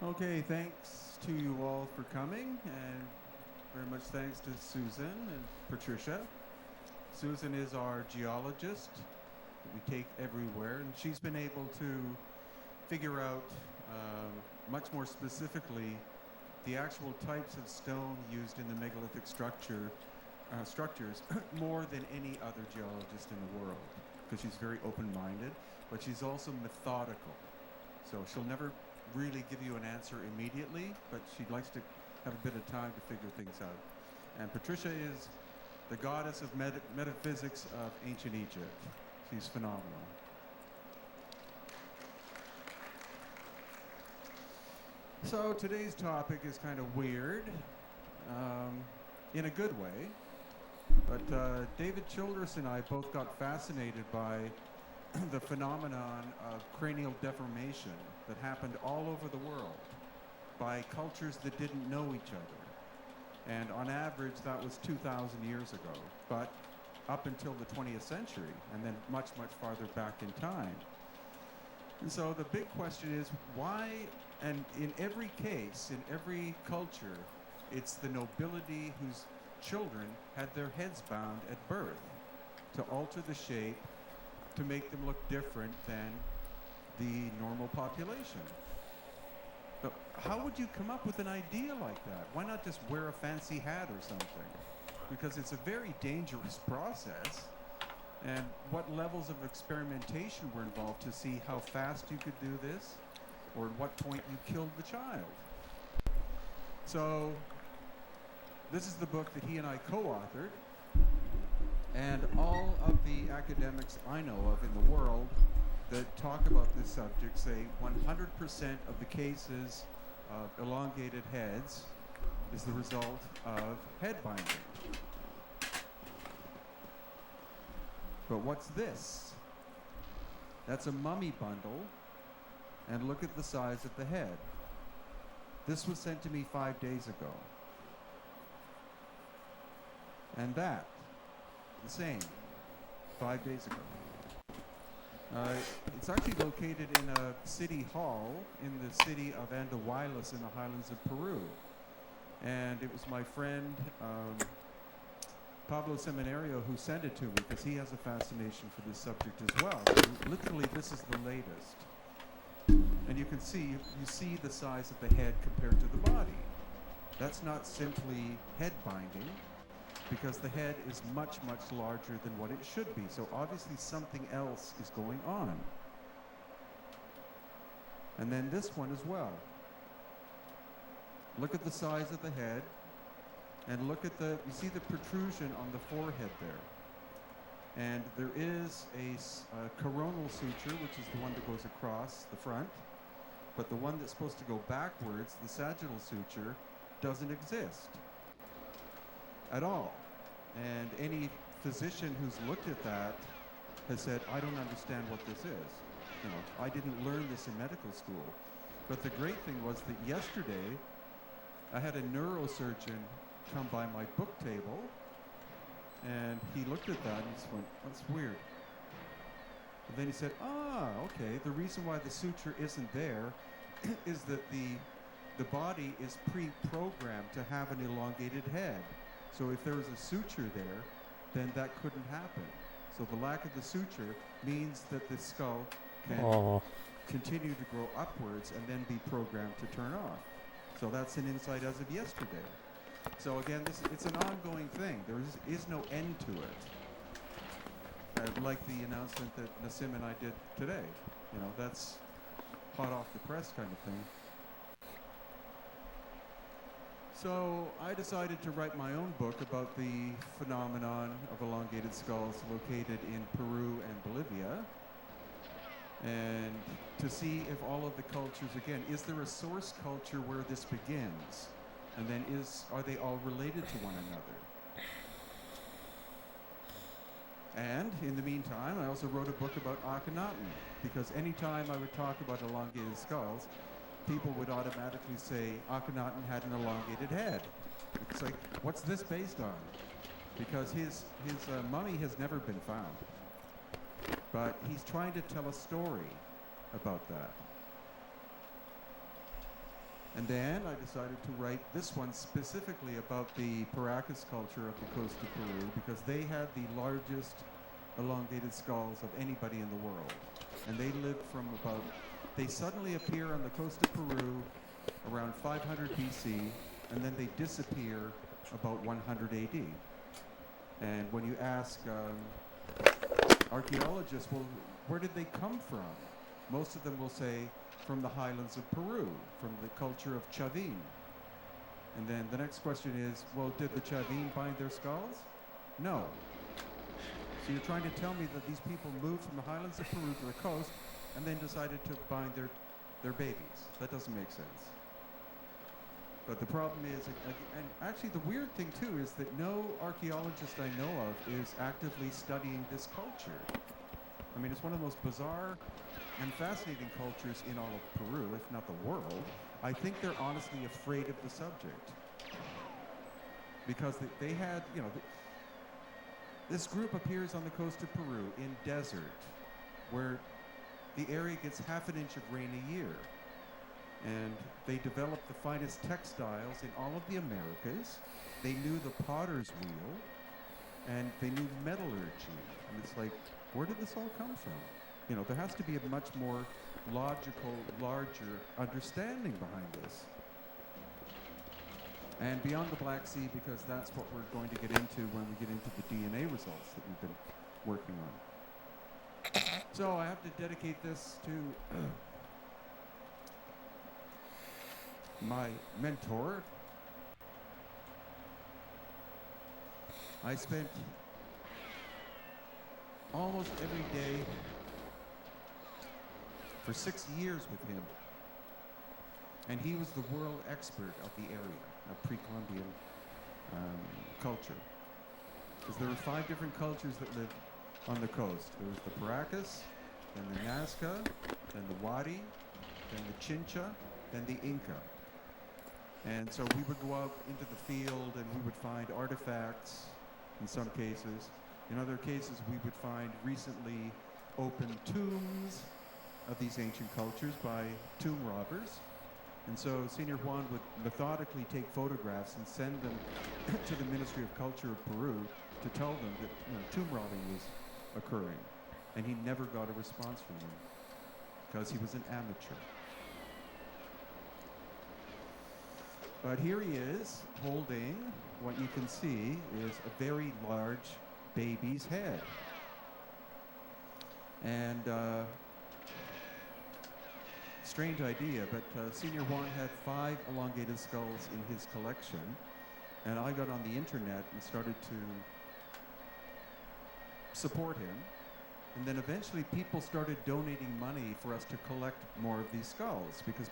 Okay, thanks to you all for coming, and very much thanks to Susan and Patricia. Susan is our geologist that we take everywhere, and she's been able to figure out much more specifically the actual types of stone used in the megalithic structures more than any other geologist in the world, because she's very open-minded, but she's also methodical. So she'll never really give you an answer immediately, but she likes to have a bit of time to figure things out. And Patricia is the goddess of metaphysics of ancient Egypt. She's phenomenal. So today's topic is kind of weird, in a good way, but David Childress and I both got fascinated by the phenomenon of cranial deformation that happened all over the world by cultures that didn't know each other. And on average, that was 2,000 years ago, but up until the 20th century, and then much, much farther back in time. And so the big question is why, and in every case, in every culture, it's the nobility whose children had their heads bound at birth to alter the shape to make them look different than the normal population. But how would you come up with an idea like that? Why not just wear a fancy hat or something? Because it's a very dangerous process. And what levels of experimentation were involved to see how fast you could do this, or at what point you killed the child? So this is the book that he and I co-authored. And all of the academics I know of in the world that talk about this subject say 100% of the cases of elongated heads is the result of head binding. But what's this? That's a mummy bundle, and look at the size of the head. This was sent to me 5 days ago. And that, the same, 5 days ago. It's actually located in a city hall in the city of Andahuaylas in the highlands of Peru. And it was my friend Pablo Seminario who sent it to me because he has a fascination for this subject as well. So literally, this is the latest. And you can see, you see the size of the head compared to the body. That's not simply head binding, because the head is much, much larger than what it should be. So obviously something else is going on. And then this one as well. Look at the size of the head, and look at you see the protrusion on the forehead there. And there is a coronal suture, which is the one that goes across the front, but the one that's supposed to go backwards, the sagittal suture, doesn't exist at all. And any physician who's looked at that has said, I don't understand what this is. You know, I didn't learn this in medical school. But the great thing was that yesterday, I had a neurosurgeon come by my book table, and he looked at that and he went, that's weird. And then he said, okay, the reason why the suture isn't there is that the body is pre-programmed to have an elongated head. So if there was a suture there, then that couldn't happen. So the lack of the suture means that the skull can continue to grow upwards and then be programmed to turn off. So that's an insight as of yesterday. So again, it's an ongoing thing. There is no end to it. Like the announcement that Nassim and I did today. You know, that's hot off the press kind of thing. So I decided to write my own book about the phenomenon of elongated skulls located in Peru and Bolivia, and to see if all of the cultures, again, is there a source culture where this begins? And then are they all related to one another? And in the meantime, I also wrote a book about Akhenaten, because anytime I would talk about elongated skulls, people would automatically say Akhenaten had an elongated head. It's like, what's this based on? Because his mummy has never been found. But he's trying to tell a story about that. And then I decided to write this one specifically about the Paracas culture of the coast of Peru, because they had the largest elongated skulls of anybody in the world. And they lived from about, they suddenly appear on the coast of Peru around 500 BC, and then they disappear about 100 AD. And when you ask archaeologists, well, where did they come from? Most of them will say, from the highlands of Peru, from the culture of Chavin. And then the next question is, well, did the Chavin bind their skulls? No. So you're trying to tell me that these people moved from the highlands of Peru to the coast and then decided to bind their babies. That doesn't make sense. But the problem is, and actually the weird thing too is that no archaeologist I know of is actively studying this culture. I mean, it's one of the most bizarre and fascinating cultures in all of Peru, if not the world. I think they're honestly afraid of the subject. Because they had, you know, this group appears on the coast of Peru in desert, where the area gets half an inch of rain a year. And they developed the finest textiles in all of the Americas. They knew the potter's wheel, and they knew metallurgy. And it's like, where did this all come from? You know, there has to be a much more logical, larger understanding behind this. And beyond the Black Sea, because that's what we're going to get into when we get into the DNA results that we've been working on. So I have to dedicate this to my mentor. I spent almost every day for 6 years with him. And he was the world expert of the area, of pre-Columbian culture. Because there were 5 different cultures that lived on the coast. There was the Paracas, then the Nazca, then the Wadi, then the Chincha, then the Inca. And so we would go out into the field and we would find artifacts in some cases. In other cases, we would find recently opened tombs of these ancient cultures by tomb robbers. And so Senior Juan would methodically take photographs and send them to the Ministry of Culture of Peru to tell them that, you know, tomb robbing was occurring. And he never got a response from them because he was an amateur. But here he is holding what you can see is a very large baby's head. And strange idea, but Senior Juan had 5 elongated skulls in his collection, and I got on the internet and started to support him, and then eventually people started donating money for us to collect more of these skulls, because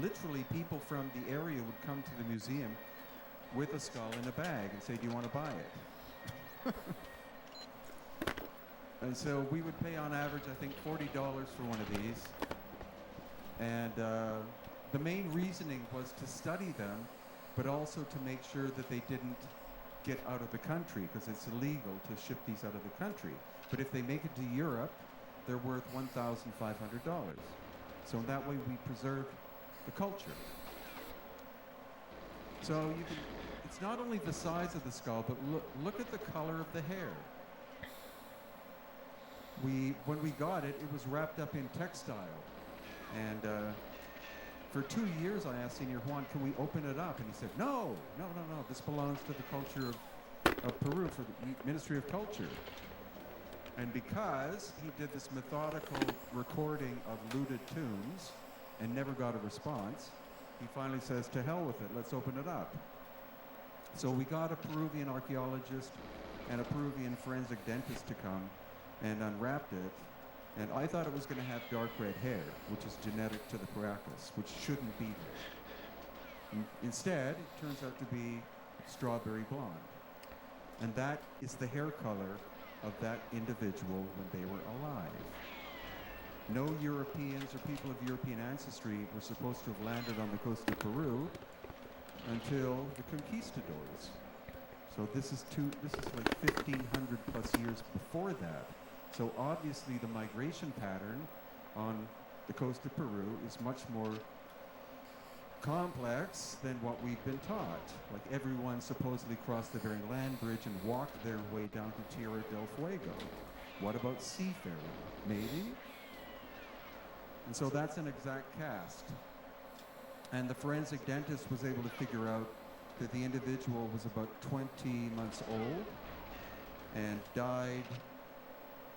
literally people from the area would come to the museum with a skull in a bag and say, do you want to buy it? And so we would pay on average, I think, $40 for one of these. And the main reasoning was to study them, but also to make sure that they didn't get out of the country, because it's illegal to ship these out of the country. But if they make it to Europe, they're worth $1,500. So in that way, we preserve the culture. So you can, it's not only the size of the skull, but look at the color of the hair. When we got it, it was wrapped up in textile. And for 2 years, I asked Senior Juan, can we open it up? And he said, no, this belongs to the culture of Peru, for the Ministry of Culture. And because he did this methodical recording of looted tombs and never got a response, he finally says, to hell with it, let's open it up. So we got a Peruvian archaeologist and a Peruvian forensic dentist to come and unwrapped it. And I thought it was going to have dark red hair, which is genetic to the Paracas, which shouldn't be there. Instead, it turns out to be strawberry blonde. And that is the hair color of that individual when they were alive. No Europeans or people of European ancestry were supposed to have landed on the coast of Peru until the conquistadors. So this is like 1,500 plus years before that. So obviously the migration pattern on the coast of Peru is much more complex than what we've been taught. Like everyone supposedly crossed the Bering Land Bridge and walked their way down to Tierra del Fuego. What about seafaring? Maybe? And so that's an exact cast. And the forensic dentist was able to figure out that the individual was about 20 months old and died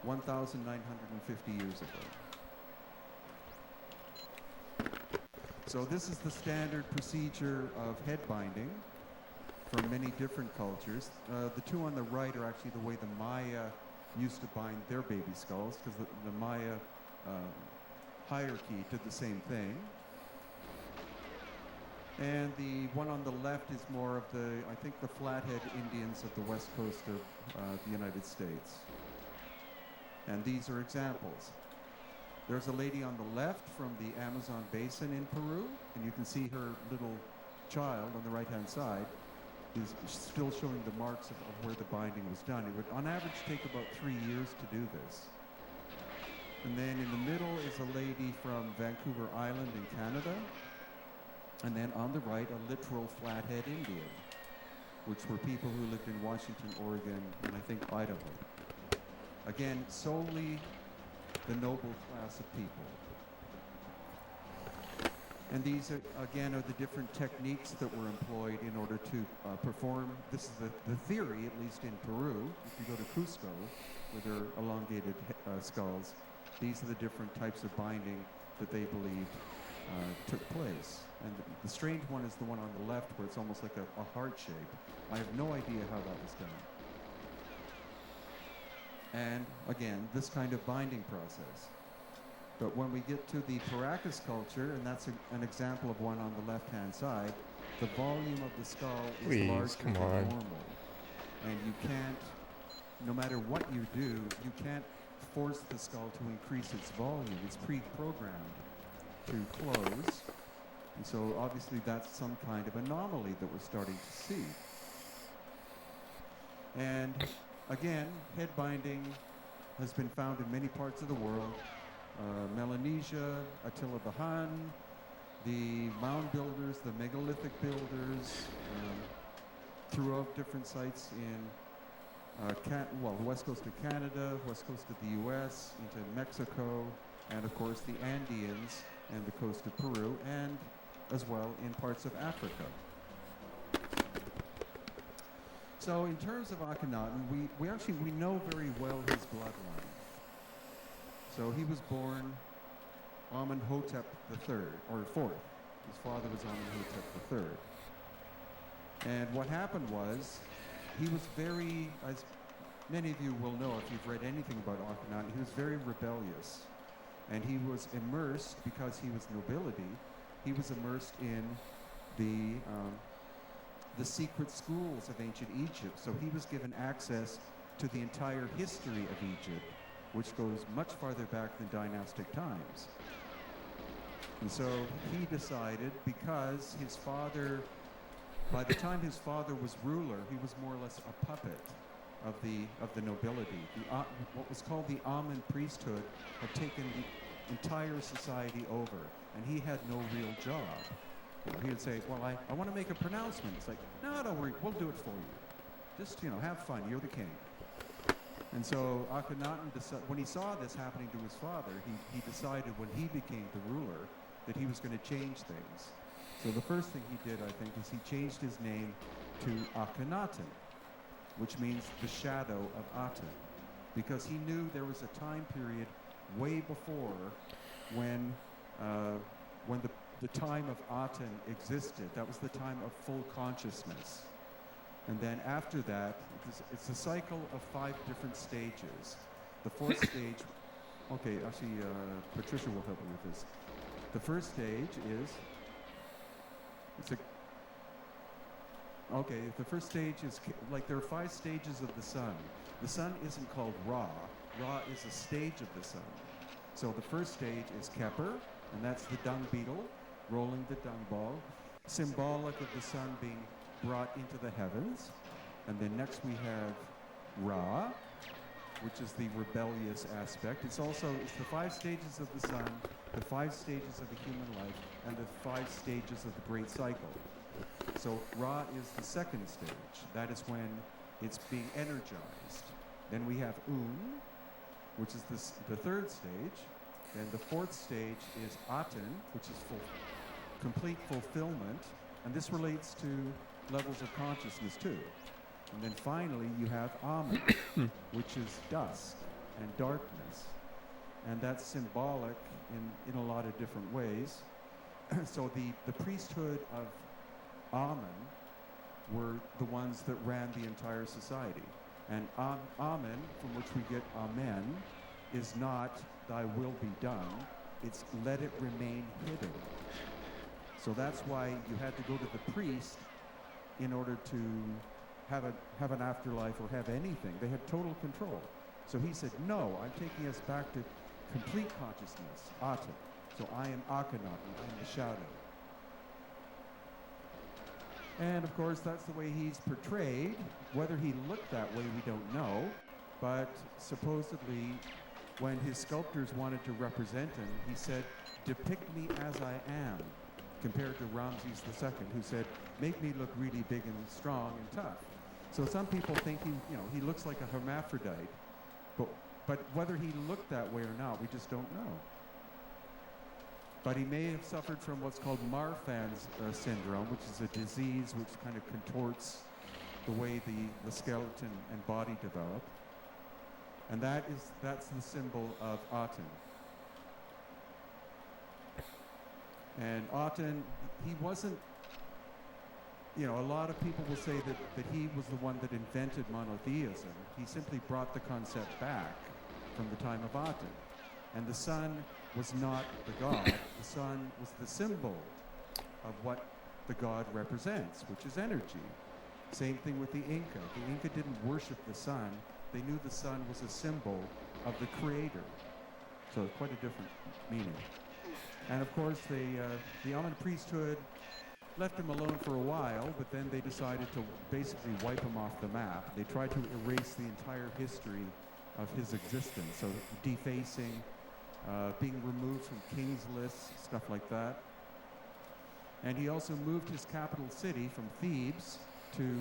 1,950 years ago. So this is the standard procedure of head binding from many different cultures. The two on the right are actually the way the Maya used to bind their baby skulls, because the Maya hierarchy did the same thing. And the one on the left is more of the, I think, the Flathead Indians of the west coast of the United States. And these are examples. There's a lady on the left from the Amazon basin in Peru, and you can see her little child on the right-hand side is still showing the marks of where the binding was done. It would, on average, take about 3 years to do this. And then in the middle is a lady from Vancouver Island in Canada. And then on the right, a literal Flathead Indian, which were people who lived in Washington, Oregon, and I think Idaho. Again, solely the noble class of people. And these, again, are the different techniques that were employed in order to perform. This is the theory, at least in Peru. If you go to Cusco, with their elongated skulls, these are the different types of binding that they believed took place. And the strange one is the one on the left, where it's almost like a heart shape. I have no idea how that was done. And again, this kind of binding process. But when we get to the Paracas culture, and that's an example of one on the left-hand side, the volume of the skull is larger than normal. And you can't, no matter what you do, you can't force the skull to increase its volume. It's pre-programmed to close. And so obviously that's some kind of anomaly that we're starting to see. And again, head binding has been found in many parts of the world. Melanesia, Attila the Hun, the mound builders, the megalithic builders, throughout different sites in west coast of Canada, west coast of the US, into Mexico, and of course the Andeans and the coast of Peru, and as well in parts of Africa. So in terms of Akhenaten, we know very well his bloodline. So he was born Amenhotep III, or fourth. His father was Amenhotep III. And what happened was, he was very, as many of you will know if you've read anything about Akhenaten, he was very rebellious. And he was immersed, because he was nobility, he was immersed in the secret schools of ancient Egypt. So he was given access to the entire history of Egypt, which goes much farther back than dynastic times. And so he decided, because his father, by the time his father was ruler, he was more or less a puppet of the nobility. What was called the Amen priesthood had taken the entire society over, and he had no real job. He would say, well, I want to make a pronouncement. It's like, no, don't worry, we'll do it for you. Just, have fun, you're the king. And so Akhenaten, when he saw this happening to his father, he decided when he became the ruler that he was going to change things. So the first thing he did, I think, is he changed his name to Akhenaten, which means the shadow of Aten, because he knew there was a time period way before when the time of Aten existed. That was the time of full consciousness. And then after that, it's a cycle of 5 different stages. The fourth stage, okay, actually, Patricia will help me with this. The first stage is, the first stage is, like there are 5 stages of the sun. The sun isn't called Ra. Ra is a stage of the sun. So the first stage is Keper, and that's the dung beetle, rolling the dung ball, symbolic of the sun being brought into the heavens. And then next we have Ra, which is the rebellious aspect. It's the 5 stages of the sun, the 5 stages of the human life, and the 5 stages of the great cycle. So Ra is the second stage. That is when it's being energized. Then we have Un, which is the third stage. Then the 4th stage is Aten, which is complete fulfillment. And this relates to levels of consciousness too. And then finally you have Amen, which is dusk and darkness. And that's symbolic in a lot of different ways. So the priesthood of Amen were the ones that ran the entire society. And Amen, from which we get Amen, is not thy will be done, it's let it remain hidden. So that's why you had to go to the priest in order to have an afterlife or have anything. They had total control. So he said, no, I'm taking us back to complete consciousness, Aten. So I am Akhenaten, I am the shadow. And of course, that's the way he's portrayed. Whether he looked that way, we don't know. But supposedly, when his sculptors wanted to represent him, he said, depict me as I am, compared to Ramses II, who said, make me look really big and strong and tough. So some people think he looks like a hermaphrodite, but whether he looked that way or not, we just don't know. But he may have suffered from what's called Marfan's syndrome, which is a disease which kind of contorts the way the skeleton and body develop. And that's the symbol of Aten. And Aten, he wasn't, a lot of people will say that he was the one that invented monotheism. He simply brought the concept back from the time of Aten. And the sun was not the god. The sun was the symbol of what the god represents, which is energy. Same thing with the Inca. The Inca didn't worship the sun. They knew the sun was a symbol of the creator. So quite a different meaning. And of course, the Amen priesthood left him alone for a while, but then they decided to basically wipe him off the map. They tried to erase the entire history of his existence. So defacing, being removed from king's lists, stuff like that. And he also moved his capital city from Thebes to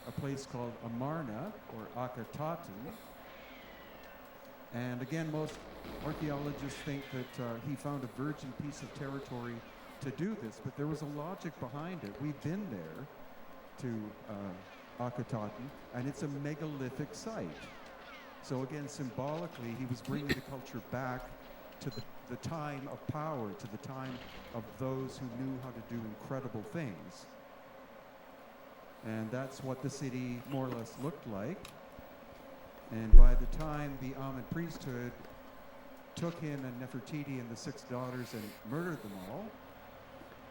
a place called Amarna, or Akhetaten. And again, most archaeologists think that he found a virgin piece of territory to do this, but there was a logic behind it. We've been there to Akhetaten, and it's a megalithic site. So again, symbolically, he was bringing the culture back to the time of power, to the time of those who knew how to do incredible things. And that's what the city more or less looked like. And by the time the Amen priesthood took him and Nefertiti and the 6 daughters and murdered them all,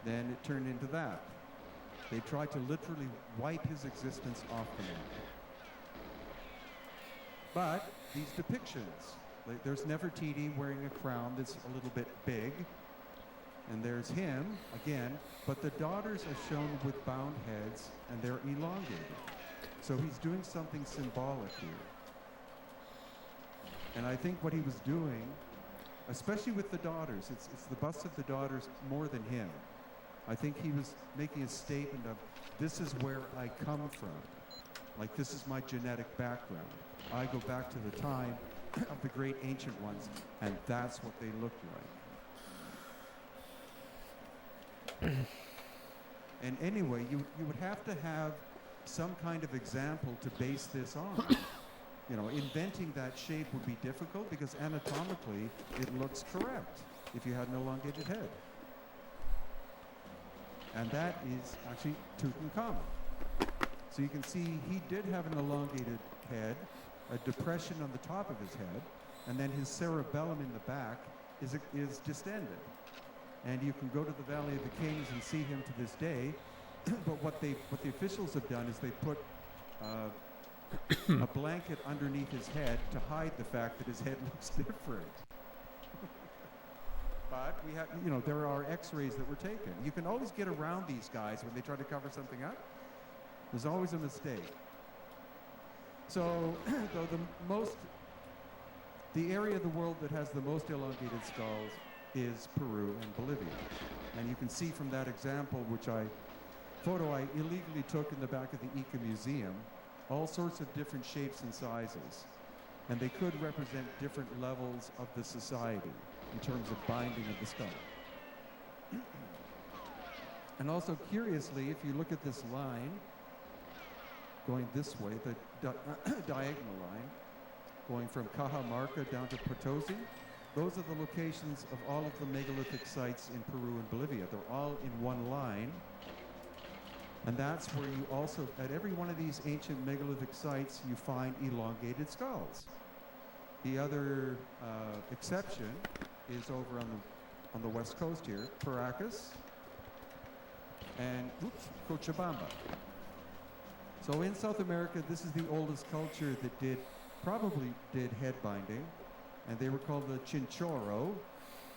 then it turned into that. They tried to literally wipe his existence off the map. But these depictions, like there's Nefertiti wearing a crown that's a little bit big, and there's him, again, but the daughters are shown with bound heads, and they're elongated. So he's doing something symbolic here. And I think what he was doing, especially with the daughters, it's the busts of the daughters more than him. I think he was making a statement of, this is where I come from. Like, this is my genetic background. I go back to the time of the great ancient ones, and that's what they looked like. And anyway, you would have to have some kind of example to base this on. You know, inventing that shape would be difficult because anatomically it looks correct if you had an elongated head. And that is actually Tutankhamun. So you can see he did have an elongated head, a depression on the top of his head, and then his cerebellum in the back is distended. And you can go to the Valley of the Kings and see him to this day. But what the officials have done is they put a blanket underneath his head to hide the fact that his head looks different. But we have, you know, there are X-rays that were taken. You can always get around these guys when they try to cover something up. There's always a mistake. So, though the most The area of the world that has the most elongated skulls is Peru and Bolivia. And you can see from that example, photo I illegally took in the back of the Ica Museum, all sorts of different shapes and sizes. And they could represent different levels of the society in terms of binding of the skull. And also, curiously, if you look at this line, going this way, the diagonal line, going from Cajamarca down to Potosi, those are the locations of all of the megalithic sites in Peru and Bolivia. They're all in one line. And that's where you also, at every one of these ancient megalithic sites, you find elongated skulls. The other exception is over on the west coast here, Paracas and Cochabamba. So in South America, this is the oldest culture that probably did head binding, and they were called the Chinchorro.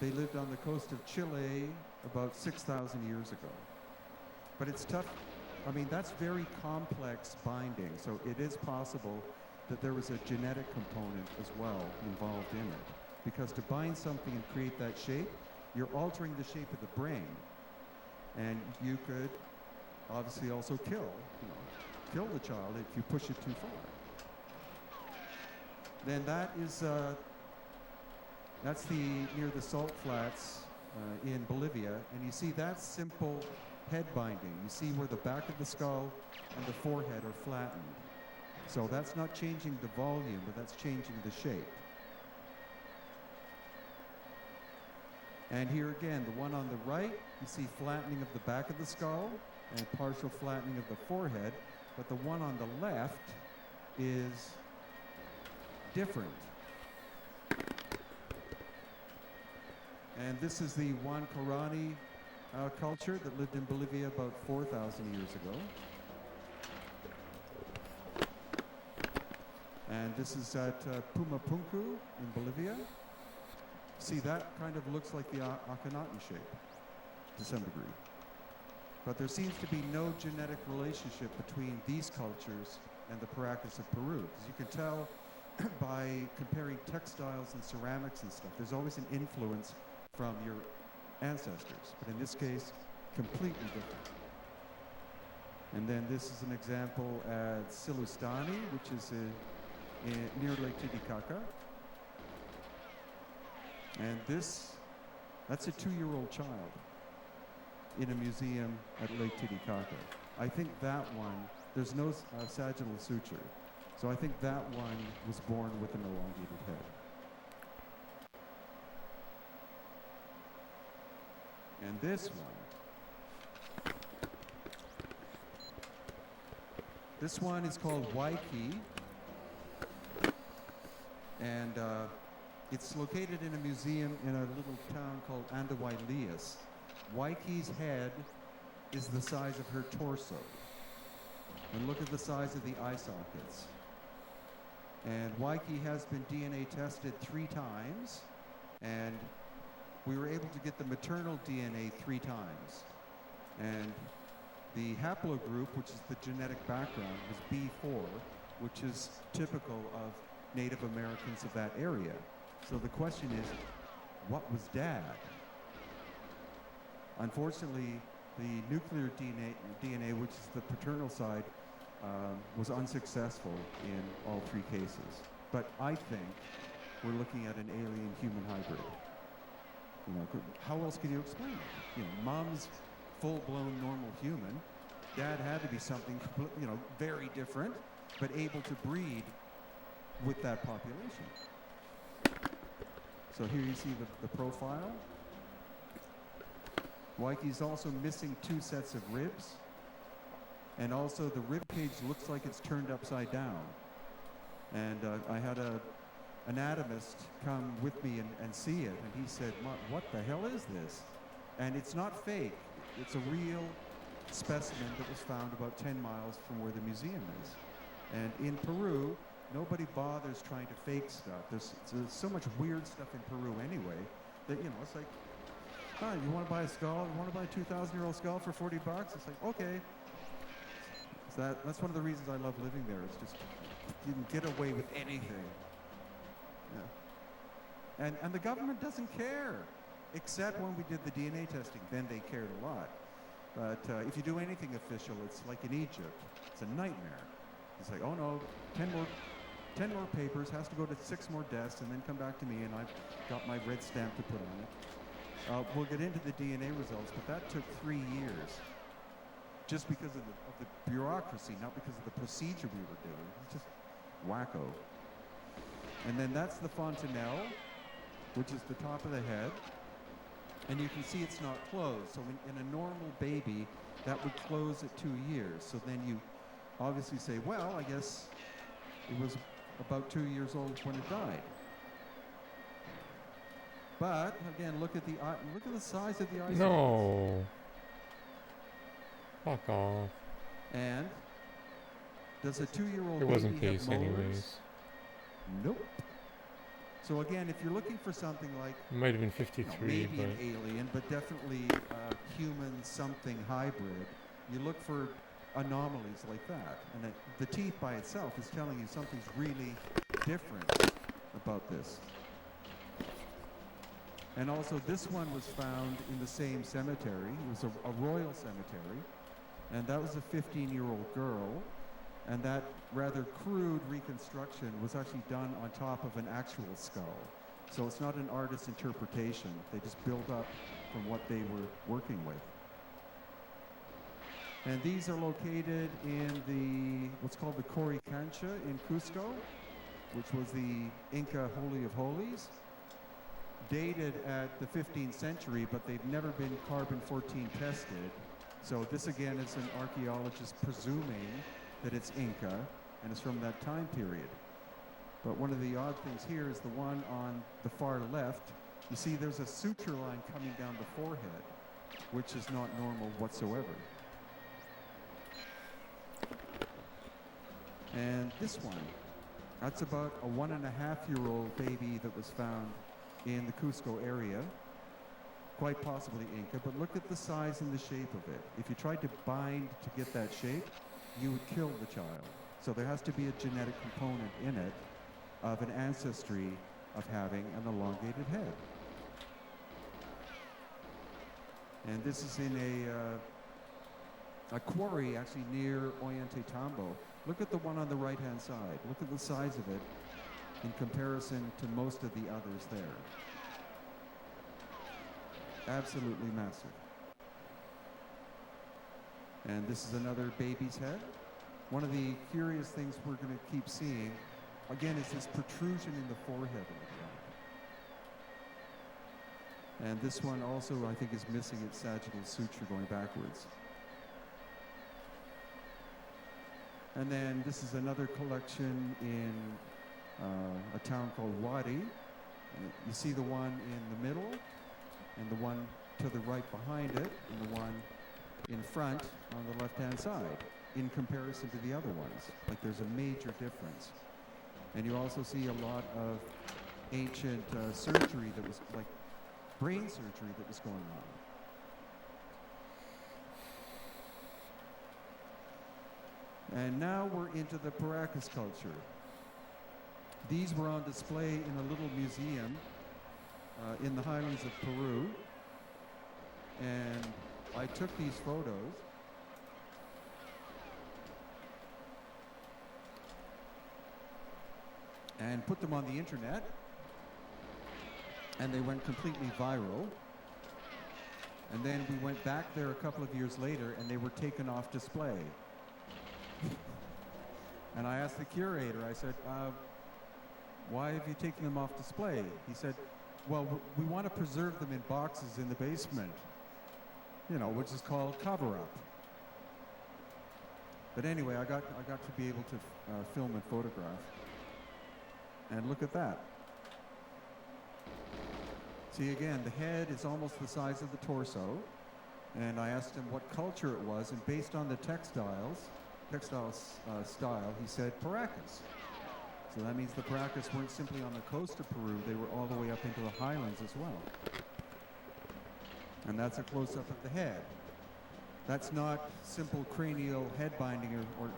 They lived on the coast of Chile about 6,000 years ago. But it's tough. I mean, that's very complex binding, so it is possible that there was a genetic component as well involved in it. Because to bind something and create that shape, you're altering the shape of the brain. And you could obviously also kill the child if you push it too far. Then that's near the salt flats in Bolivia, and you see that's simple head binding. You see where the back of the skull and the forehead are flattened. So that's not changing the volume, but that's changing the shape. And here again, the one on the right, you see flattening of the back of the skull and partial flattening of the forehead, but the one on the left is different. And this is the Juan Corani culture that lived in Bolivia about 4,000 years ago. And this is at Pumapunku in Bolivia. See, that kind of looks like the Akhenaten shape to some degree. But there seems to be no genetic relationship between these cultures and the Paracas of Peru. As you can tell by comparing textiles and ceramics and stuff, there's always an influence from your ancestors. But in this case, completely different. And then this is an example at Silustani, which is near Lake Titicaca. And that's a 2-year-old child in a museum at Lake Titicaca. I think that one, there's no sagittal suture. So I think that one was born with an elongated head. And this one is called Gyges. And it's located in a museum in a little town called Andahuaylas. Gyges' head is the size of her torso. And look at the size of the eye sockets. And Gyges has been DNA tested 3 times, and we were able to get the maternal DNA 3 times. And the haplogroup, which is the genetic background, was B4, which is typical of Native Americans of that area. So the question is, what was Dad? Unfortunately, the nuclear DNA, which is the paternal side, was unsuccessful in all 3 cases. But I think we're looking at an alien-human hybrid. How else can you explain it? Mom's full-blown normal human. Dad had to be something, very different, but able to breed with that population. So here you see the profile. Gyges also missing 2 sets of ribs. And also the rib cage looks like it's turned upside down. And I had an anatomist come with me and see it. And he said, what the hell is this? And it's not fake. It's a real specimen that was found about 10 miles from where the museum is. And in Peru, nobody bothers trying to fake stuff. There's so much weird stuff in Peru anyway that, it's like, you want to buy a skull? You want to buy a 2,000-year-old skull for $40? It's like, okay. So that's one of the reasons I love living there. It's just, you can get away with anything. Yeah. And the government doesn't care, except when we did the DNA testing. Then they cared a lot. But if you do anything official, it's like in Egypt. It's a nightmare. It's like, oh no, 10 more papers, has to go to 6 more desks, and then come back to me, and I've got my red stamp to put on it. We'll get into the DNA results, but that took 3 years. Just because of the bureaucracy, not because of the procedure we were doing. It's just wacko. And then that's the fontanelle, which is the top of the head. And you can see it's not closed. So in a normal baby, that would close at 2 years. So then you obviously say, well, I guess it was about 2 years old when it died. But again, look at the size of the eye. No. Fuck off. And does a 2-year-old It baby wasn't have case molars? anyways. Nope. So again, if you're looking for something like It might have been 53, maybe but an alien, but definitely a human something hybrid, you look for anomalies like that. And the teeth by itself is telling you something's really different about this. And also this one was found in the same cemetery. It was a royal cemetery. And that was a 15-year-old girl. And that rather crude reconstruction was actually done on top of an actual skull. So it's not an artist's interpretation. They just built up from what they were working with. And these are located in what's called the Coricancha in Cusco, which was the Inca Holy of Holies, dated at the 15th century, but they've never been carbon-14 tested. So this again is an archaeologist presuming that it's Inca and it's from that time period. But one of the odd things here is the one on the far left. You see there's a suture line coming down the forehead, which is not normal whatsoever. And this one, that's about a 1.5-year-old baby that was found in the Cusco area, quite possibly Inca, but look at the size and the shape of it. If you tried to bind to get that shape, you would kill the child. So there has to be a genetic component in it of an ancestry of having an elongated head. And this is in a quarry actually near Ollanta Tambo. Look at the one on the right-hand side. Look at the size of it in comparison to most of the others there. Absolutely massive. And this is another baby's head. One of the curious things we're going to keep seeing, again, is this protrusion in the forehead. And this one also, I think, is missing its sagittal suture going backwards. And then this is another collection in a town called Wadi. You see the one in the middle, and the one to the right behind it, and the one in front on the left-hand side, in comparison to the other ones. Like there's a major difference. And you also see a lot of ancient surgery that was like brain surgery that was going on. And now we're into the Paracas culture. These were on display in a little museum in the highlands of Peru. And I took these photos. And put them on the internet. And they went completely viral. And then we went back there a couple of years later and they were taken off display. And I asked the curator, I said, why have you taken them off display? He said, well, we want to preserve them in boxes in the basement, you know, which is called cover-up. But anyway, I got to be able to film and photograph. And look at that. See, again, the head is almost the size of the torso. And I asked him what culture it was, and based on the textile style, he said Paracas. So that means the Paracas weren't simply on the coast of Peru, they were all the way up into the highlands as well. And that's a close-up of the head. That's not simple cranial head binding or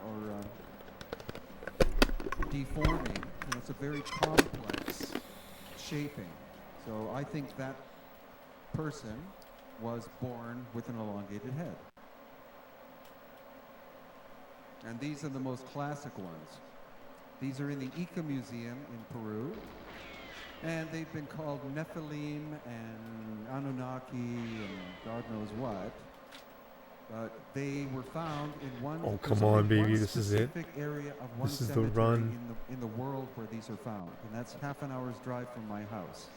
deforming. You know, it's a very complex shaping. So I think that person was born with an elongated head. And these are the most classic ones. These are in the Ica Museum in Peru. And they've been called Nephilim and Anunnaki and God knows what. But they were found in one. Oh, come on, baby, this is it. Specific area of one This is the cemetery run. in the world where these are found, and that's half an hour's drive from my house.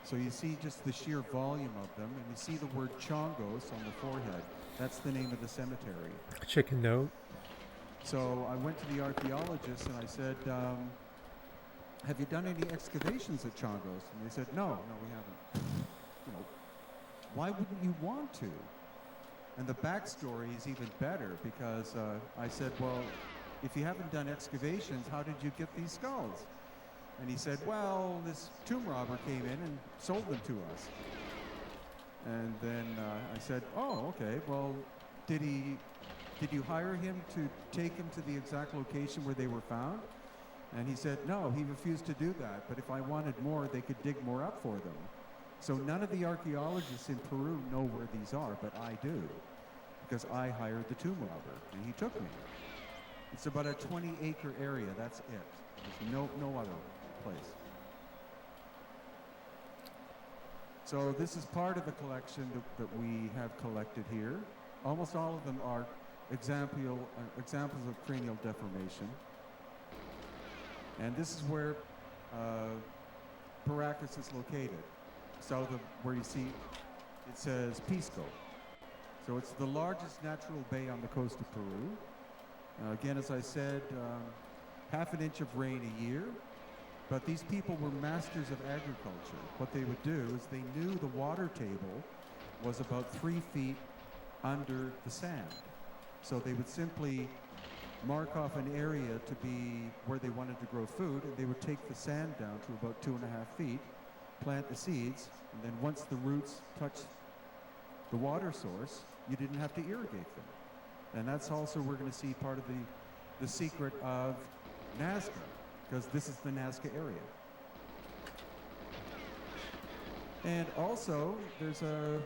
So you see just the sheer volume of them, and you see the word Chongos on the forehead. That's the name of the cemetery. Chicken note. So I went to the archaeologist and I said, have you done any excavations at Chongos? And they said, no, we haven't. You know, why wouldn't you want to? And the backstory is even better because I said, well, if you haven't done excavations, how did you get these skulls? And he said, well, this tomb robber came in and sold them to us. And then I said, oh, okay, well, did you hire him to take them to the exact location where they were found? And he said, no, he refused to do that. But if I wanted more, they could dig more up for them. So none of the archaeologists in Peru know where these are, but I do. Because I hired the tomb robber, and he took me. It's about a 20-acre area, that's it. There's no other place. So this is part of the collection that we have collected here. Almost all of them are examples of cranial deformation. And this is where Paracas is located. South of where you see it says Pisco. So it's the largest natural bay on the coast of Peru. Again, as I said, half an inch of rain a year. But these people were masters of agriculture. What they would do is they knew the water table was about 3 feet under the sand. So they would simply mark off an area to be where they wanted to grow food, and they would take the sand down to about 2.5 feet, plant the seeds, and then once the roots touched the water source, you didn't have to irrigate them. And that's also, we're going to see part of the secret of Nazca, because this is the Nazca area. And also, there's a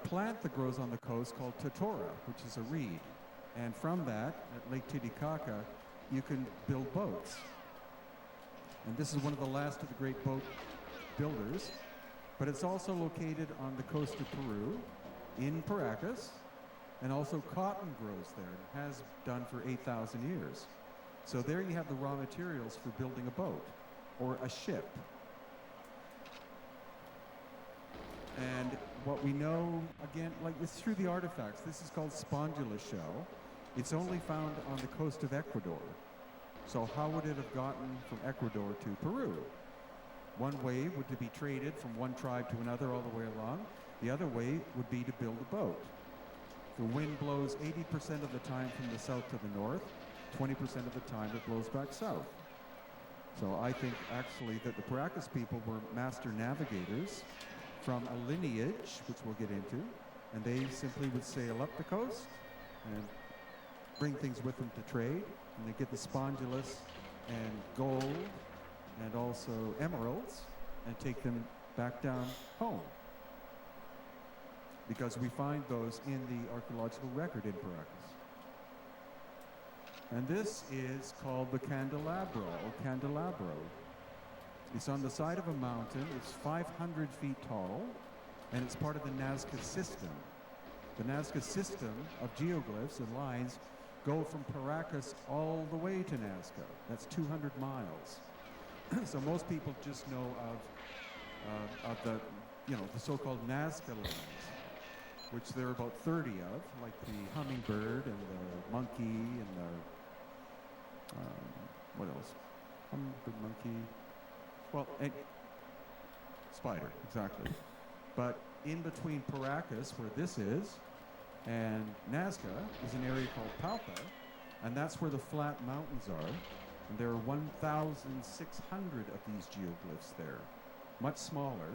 plant that grows on the coast called totora, which is a reed. And from that, at Lake Titicaca, you can build boats. And this is one of the last of the great boat builders. But it's also located on the coast of Peru, in Paracas, and also cotton grows there, and has done for 8,000 years. So there you have the raw materials for building a boat, or a ship. And what we know, again, like it's through the artifacts. This is called spondula shell. It's only found on the coast of Ecuador. So how would it have gotten from Ecuador to Peru? One way would to be traded from one tribe to another all the way along. The other way would be to build a boat. The wind blows 80% of the time from the south to the north, 20% of the time it blows back south. So I think actually that the Paracas people were master navigators from a lineage, which we'll get into, and they simply would sail up the coast and bring things with them to trade, and they get the spondulus and gold and also emeralds and take them back down home, because we find those in the archaeological record in Paracas. And this is called the candelabro, or candelabro. It's on the side of a mountain. It's 500 feet tall, and it's part of the Nazca system. The Nazca system of geoglyphs and lines go from Paracas all the way to Nazca. That's 200 miles. So most people just know of the, the so-called Nazca lines, which there are about 30 of, like the hummingbird and the monkey and the, what else? Hummingbird, monkey, well, and spider, exactly. But in between Paracas, where this is, and Nazca is an area called Palpa, and that's where the flat mountains are. And there are 1,600 of these geoglyphs there, much smaller,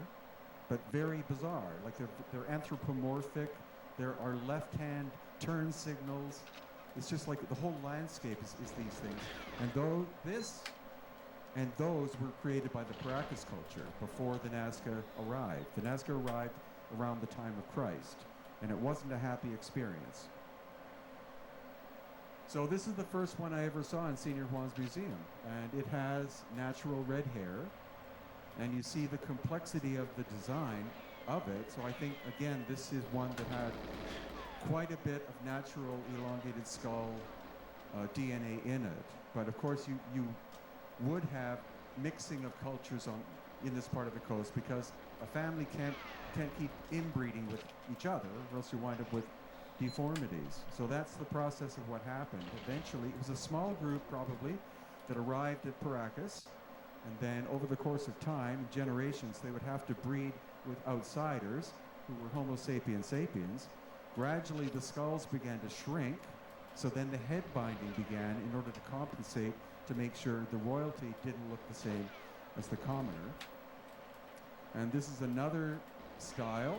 but very bizarre. Like they're anthropomorphic. There are left-hand turn signals. It's just like the whole landscape is these things. And though this And those were created by the Paracas culture before the Nazca arrived. The Nazca arrived around the time of Christ, and it wasn't a happy experience. So this is the first one I ever saw in Senior Juan's museum, and it has natural red hair, and you see the complexity of the design of it. So I think, again, this is one that had quite a bit of natural elongated skull DNA in it. But of course, you would have mixing of cultures in this part of the coast, because a family can't keep inbreeding with each other, or else you wind up with deformities. So that's the process of what happened. Eventually, it was a small group probably that arrived at Paracas, and then over the course of time, generations, they would have to breed with outsiders who were Homo sapiens sapiens. Gradually, the skulls began to shrink, so then the head binding began in order to compensate, to make sure the royalty didn't look the same as the commoner. And this is another style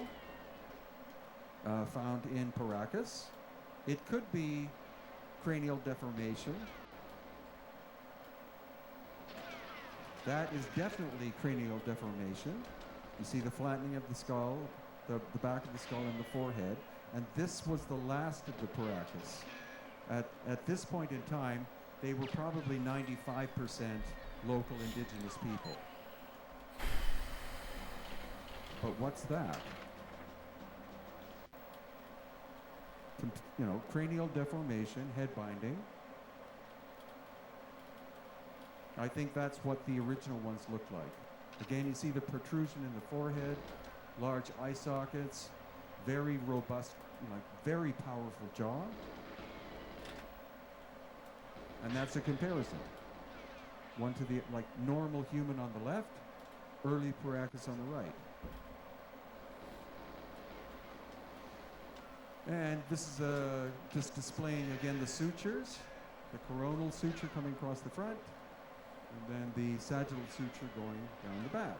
found in Paracas. It could be cranial deformation. That is definitely cranial deformation. You see the flattening of the skull, the back of the skull and the forehead. And this was the last of the Paracas. At this point in time, they were probably 95% local indigenous people. But what's that? Cranial deformation, head binding. I think that's what the original ones looked like. Again, you see the protrusion in the forehead, large eye sockets, very robust, very powerful jaw. And that's a comparison. One to the normal human on the left, early Paracas on the right. And this is just displaying again the sutures, the coronal suture coming across the front, and then the sagittal suture going down the back.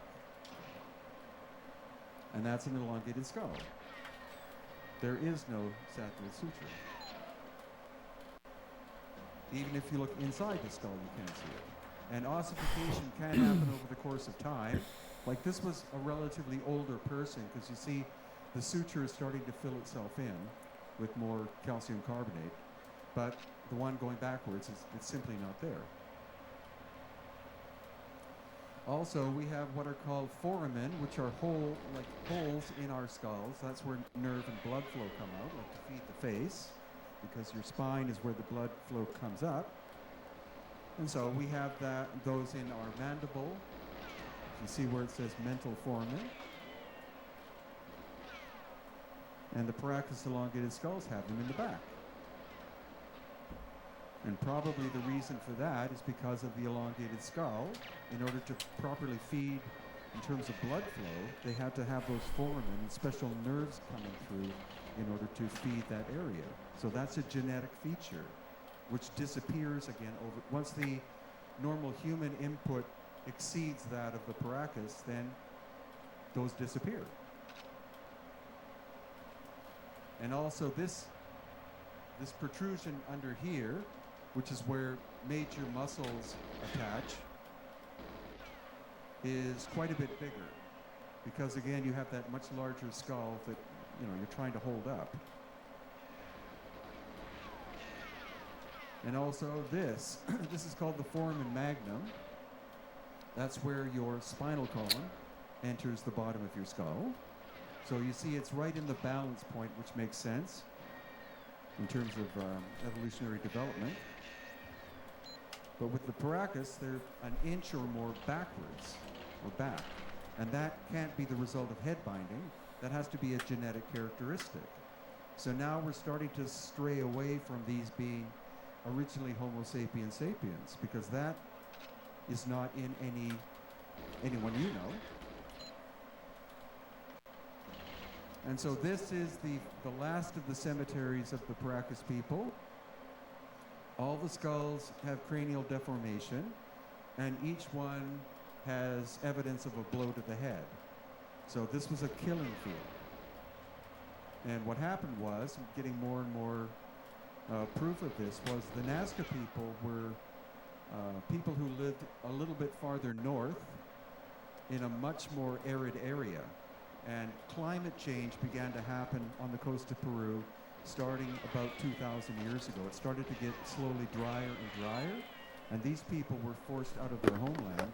And that's an elongated skull. There is no sagittal suture. Even if you look inside the skull, you can't see it. And ossification can happen over the course of time. Like this was a relatively older person, because you see the suture is starting to fill itself in with more calcium carbonate. But the one going backwards, it's simply not there. Also, we have what are called foramen, which are holes in our skulls. That's where nerve and blood flow come out, like to feed the face, because your spine is where the blood flow comes up. And so we have those in our mandible. You see where it says mental foramen. And the Paracas elongated skulls have them in the back. And probably the reason for that is because of the elongated skull. In order to properly feed in terms of blood flow, they had to have those foramen and special nerves coming through in order to feed that area. So that's a genetic feature which disappears again once the normal human input exceeds that of the Paracas, then those disappear. And also this protrusion under here, which is where major muscles attach, is quite a bit bigger, because again you have that much larger skull that you're trying to hold up. And also this is called the foramen magnum. That's where your spinal column enters the bottom of your skull. So you see it's right in the balance point, which makes sense in terms of evolutionary development. But with the Paracas, they're an inch or more backwards, or back. And that can't be the result of head binding. That has to be a genetic characteristic. So now we're starting to stray away from these being originally Homo sapiens sapiens, because that is not in anyone you know. And so this is the last of the cemeteries of the Paracas people. All the skulls have cranial deformation, and each one has evidence of a blow to the head. So this was a killing field. And what happened was, getting more and more proof of this, was the Nazca people were people who lived a little bit farther north in a much more arid area. And climate change began to happen on the coast of Peru starting about 2,000 years ago. It started to get slowly drier and drier, and these people were forced out of their homeland.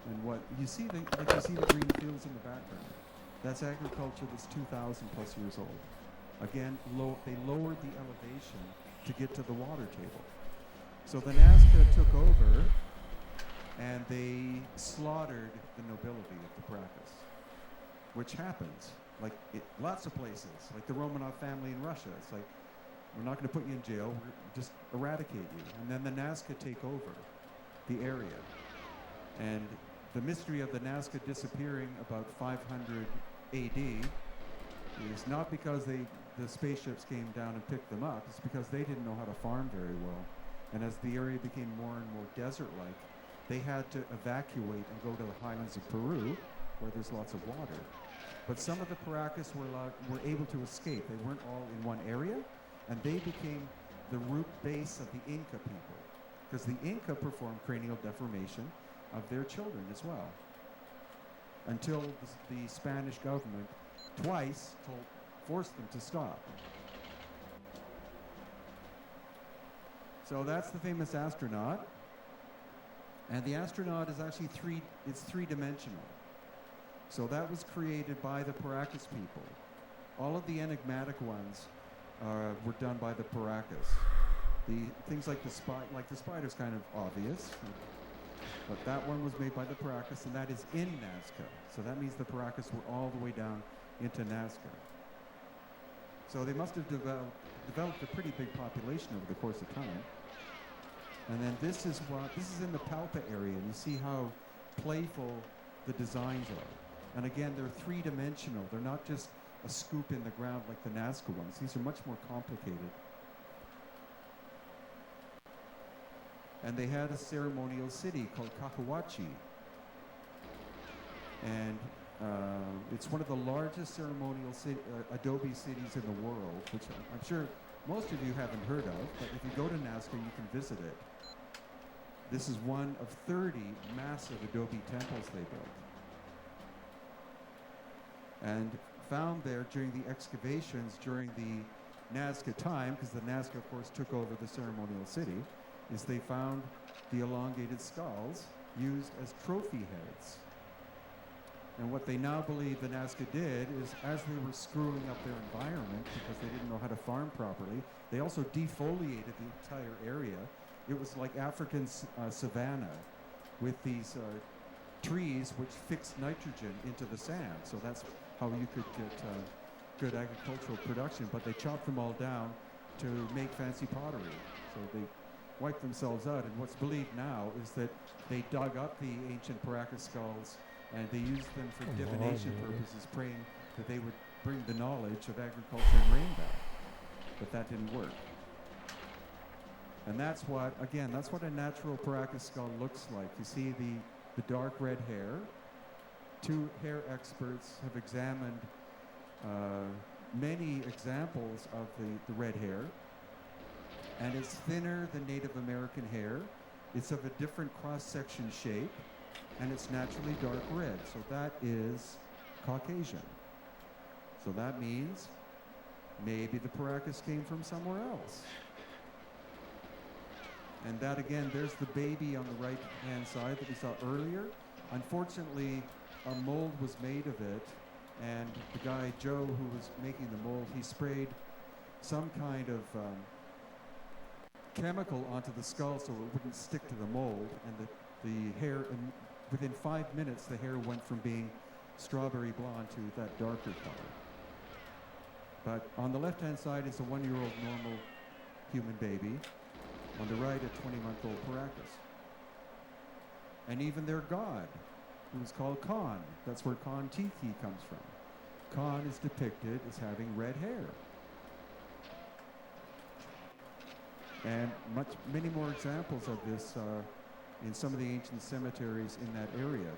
And what you see, you see the green fields in the background. That's agriculture that's 2,000 plus years old. Again, they lowered the elevation to get to the water table. So the Nazca took over, and they slaughtered the nobility of the Paracas, which happens, like lots of places, like the Romanov family in Russia. It's like, we're not going to put you in jail, we're just eradicate you. And then the Nazca take over the area. And the mystery of the Nazca disappearing about 500 AD is not because the spaceships came down and picked them up, it's because they didn't know how to farm very well. And as the area became more and more desert-like, they had to evacuate and go to the highlands of Peru, where there's lots of water. But some of the Paracas were able to escape. They weren't all in one area, and they became the root base of the Inca people, because the Inca performed cranial deformation of their children as well, until the Spanish government twice forced them to stop. So that's the famous astronaut. And the astronaut is actually three-dimensional. So that was created by the Paracas people. All of the enigmatic ones were done by the Paracas. The things like the spider's kind of obvious, but that one was made by the Paracas, and that is in Nazca. So that means the Paracas were all the way down into Nazca. So they must have developed a pretty big population over the course of time. And then this is in the Palpa area, and you see how playful the designs are. And again, they're three-dimensional. They're not just a scoop in the ground like the Nazca ones. These are much more complicated. And they had a ceremonial city called Cahuachi. And it's one of the largest ceremonial adobe cities in the world, which I'm sure most of you haven't heard of, but if you go to Nazca, you can visit it. This is one of 30 massive adobe temples they built. And found there during the excavations during the Nazca time, because the Nazca, of course, took over the ceremonial city, is they found the elongated skulls used as trophy heads. And what they now believe the Nazca did is, as they were screwing up their environment because they didn't know how to farm properly, they also defoliated the entire area. It was like African savanna with these trees which fixed nitrogen into the sand. So that's how you could get good agricultural production. But they chopped them all down to make fancy pottery. So they wiped themselves out. And what's believed now is that they dug up the ancient Paracas skulls and they used them for divination purposes, praying that they would bring the knowledge of agriculture and rain back. But that didn't work. And that's what a natural Paracas skull looks like. You see the dark red hair. Two hair experts have examined many examples of the red hair. And it's thinner than Native American hair. It's of a different cross-section shape. And it's naturally dark red. So that is Caucasian. So that means maybe the Paracas came from somewhere else. And that, again, there's the baby on the right-hand side that we saw earlier. Unfortunately, a mold was made of it, and the guy, Joe, who was making the mold, he sprayed some kind of chemical onto the skull so it wouldn't stick to the mold, and the hair, and within 5 minutes, the hair went from being strawberry blonde to that darker color. But on the left-hand side is a 1-year-old normal human baby. On the right, a 20-month-old Paracas. And even their god, who's called Khan. That's where Khan Tiki comes from. Khan is depicted as having red hair. And many more examples of this in some of the ancient cemeteries in that area.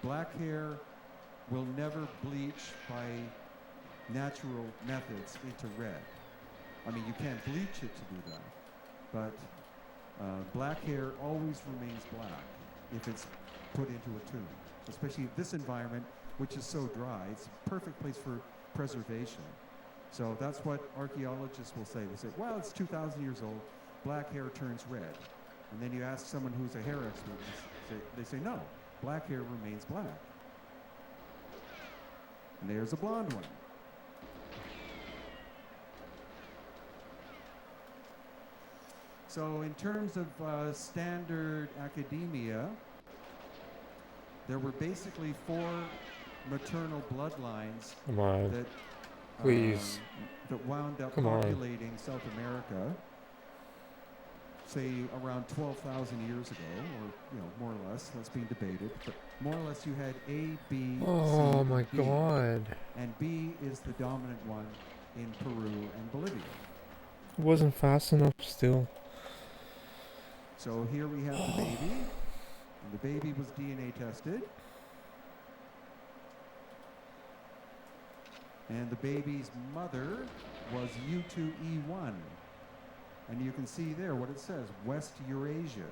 Black hair will never bleach by natural methods into red. I mean, you can't bleach it to do that. But Black hair always remains black if it's put into a tomb, especially this environment, which is so dry. It's a perfect place for preservation. So that's what archaeologists will say. They say, well, it's 2,000 years old, black hair turns red. And then you ask someone who's a hair expert, they say, no, black hair remains black. And there's a blonde one. So in terms of standard academia, there were basically 4 maternal bloodlines Come on. that Please. that wound up Come on. populating South America, say around 12,000 years ago, or more or less. That's being debated, but more or less you had A, B, Oh C, my and B. God. And B is the dominant one in Peru and Bolivia. It wasn't fast enough still. So here we have the baby, and the baby was DNA tested. And the baby's mother was U2E1. And you can see there what it says, West Eurasia.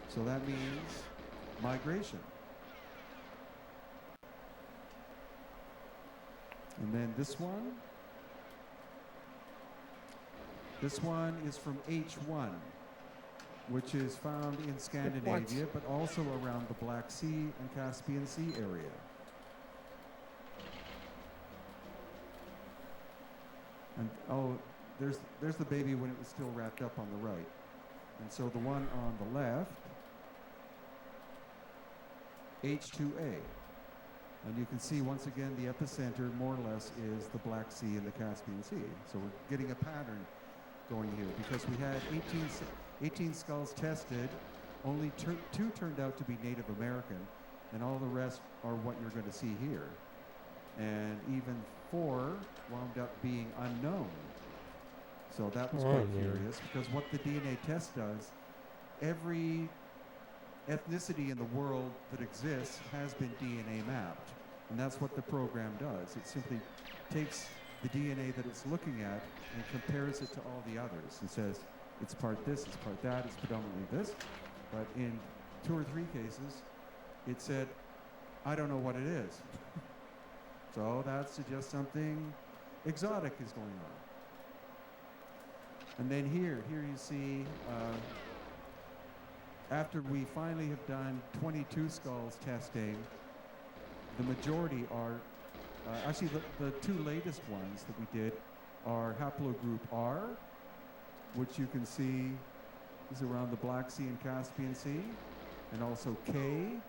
So that means migration. And then this one is from H1, which is found in Scandinavia, but also around the Black Sea and Caspian Sea area. And there's the baby when it was still wrapped up on the right. And so the one on the left, H2A. And you can see once again the epicenter more or less is the Black Sea and the Caspian Sea. So we're getting a pattern going here because we had 18 skulls tested, only 2 turned out to be Native American, and all the rest are what you're going to see here. And even 4 wound up being unknown. So that was quite curious, because what the DNA test does, every ethnicity in the world that exists has been DNA mapped. And that's what the program does. It simply takes the DNA that it's looking at and compares it to all the others and says, it's part this, it's part that, it's predominantly this. But in 2 or 3 cases, it said, I don't know what it is. So that suggests something exotic is going on. And then here you see, after we finally have done 22 skulls testing, the majority are, actually the 2 latest ones that we did are haplogroup R, which you can see is around the Black Sea and Caspian Sea, and also K,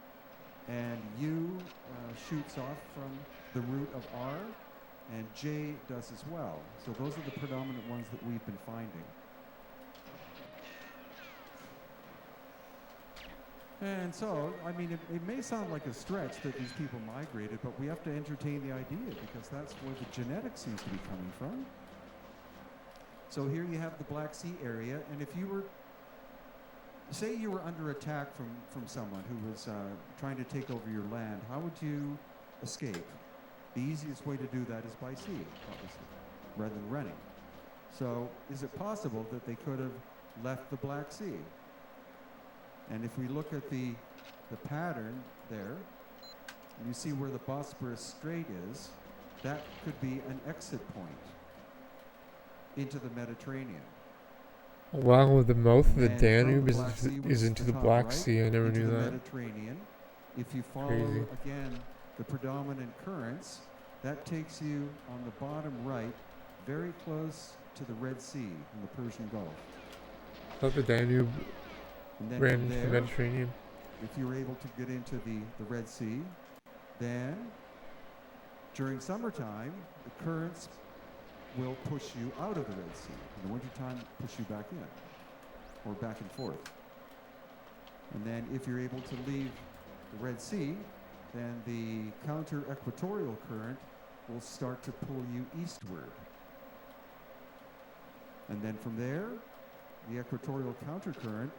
and U shoots off from the root of R, and J does as well. So those are the predominant ones that we've been finding. And so, I mean, it may sound like a stretch that these people migrated, but we have to entertain the idea because that's where the genetics seems to be coming from. So here you have the Black Sea area, and if you were, say you were under attack from someone who was trying to take over your land, how would you escape? The easiest way to do that is by sea, obviously, rather than running. So is it possible that they could have left the Black Sea? And if we look at the pattern there, and you see where the Bosporus Strait is, that could be an exit point into the Mediterranean. Wow, the mouth of the And Danube from the Black Sea, which is into the top Black right, Sea. I never into knew the that. Mediterranean. If you follow, Crazy. again, the predominant currents, that takes you on the bottom right, very close to the Red Sea in the Persian Gulf. I thought the Danube And then ran from into the there, Mediterranean. if you're able to get into the Red Sea, then during summertime, the currents will push you out of the Red Sea. In the wintertime, push you back in, or back and forth. And then if you're able to leave the Red Sea, then the counter-equatorial current will start to pull you eastward. And then from there, the equatorial countercurrent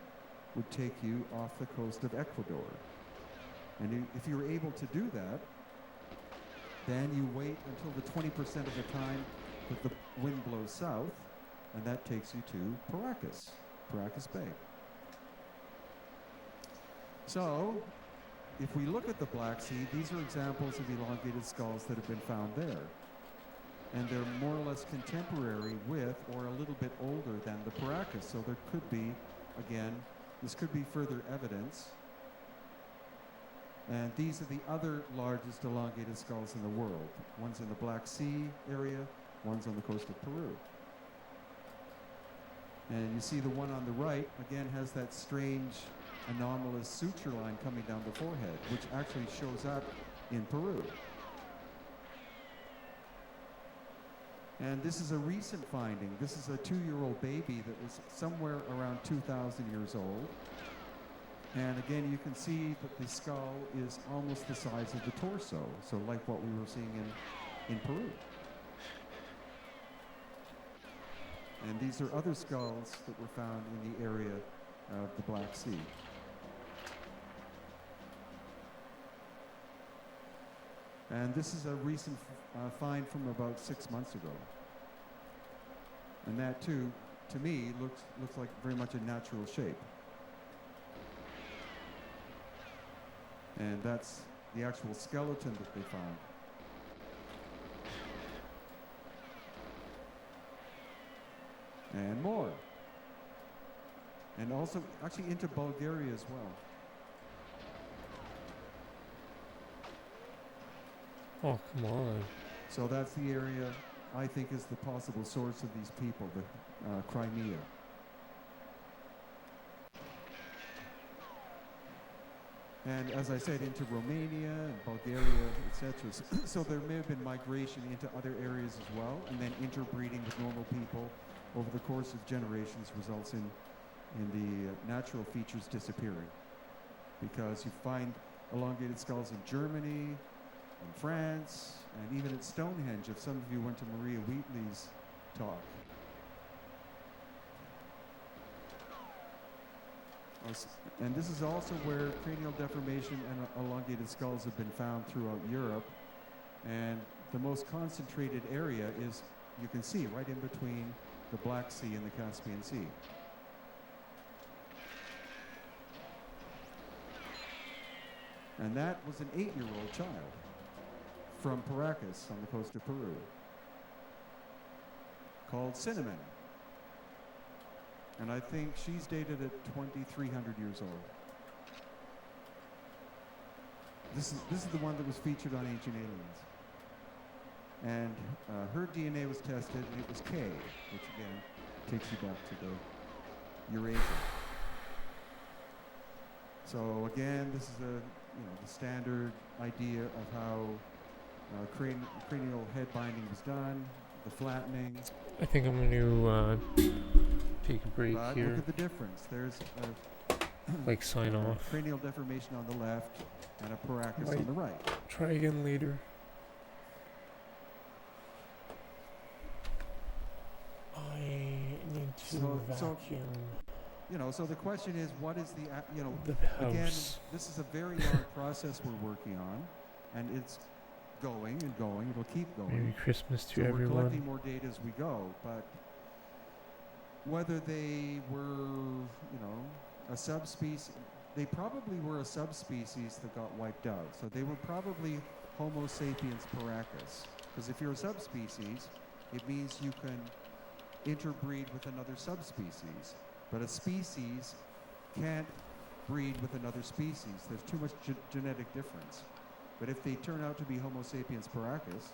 would take you off the coast of Ecuador. And if you're able to do that, then you wait until the 20% of the time that the wind blows south, and that takes you to Paracas, Paracas Bay. So, if we look at the Black Sea, these are examples of elongated skulls that have been found there. And they're more or less contemporary with or a little bit older than the Paracas. So there could be, again, this could be further evidence. And these are the other largest elongated skulls in the world. One's in the Black Sea area, one's on the coast of Peru. And you see the one on the right, again, has that strange anomalous suture line coming down the forehead, which actually shows up in Peru. And this is a recent finding. This is a 2-year-old baby that was somewhere around 2,000 years old. And again, you can see that the skull is almost the size of the torso, so like what we were seeing in Peru. And these are other skulls that were found in the area of the Black Sea. And this is a recent find from about 6 months ago. And that too, to me, looks like very much a natural shape. And that's the actual skeleton that they found. And more. And also actually into Bulgaria as well. Oh, come on. So that's the area I think is the possible source of these people, the Crimea. And as I said, into Romania and Bulgaria, etc. So there may have been migration into other areas as well, and then interbreeding with normal people over the course of generations results in the natural features disappearing. Because you find elongated skulls in Germany, in France, and even at Stonehenge, if some of you went to Maria Wheatley's talk. And this is also where cranial deformation and elongated skulls have been found throughout Europe. And the most concentrated area is, you can see, right in between the Black Sea and the Caspian Sea. And that was an 8-year-old child from Paracas on the coast of Peru, called Cinnamon. And I think she's dated at 2,300 years old. This is the one that was featured on Ancient Aliens. And her DNA was tested, and it was K, which again takes you back to the Eurasia. So again, this is the standard idea of how cranial head binding was done, the flattening. I think I'm going to take a break But here. look at the difference. There's Like sign off. cranial deformation on the left and a Paracas Right. on the right. Try again later. I need to So- vacuum So the question is, what is the, the again, house. this is a very long process we're working on, and it's going and going. It'll keep going. Merry Christmas to So we're everyone. collecting more data as we go, but whether they were, a subspecies, they probably were a subspecies that got wiped out. So they were probably Homo sapiens paracus. Because if you're a subspecies, it means you can interbreed with another subspecies. But a species can't breed with another species. There's too much genetic difference. But if they turn out to be Homo sapiens paracus,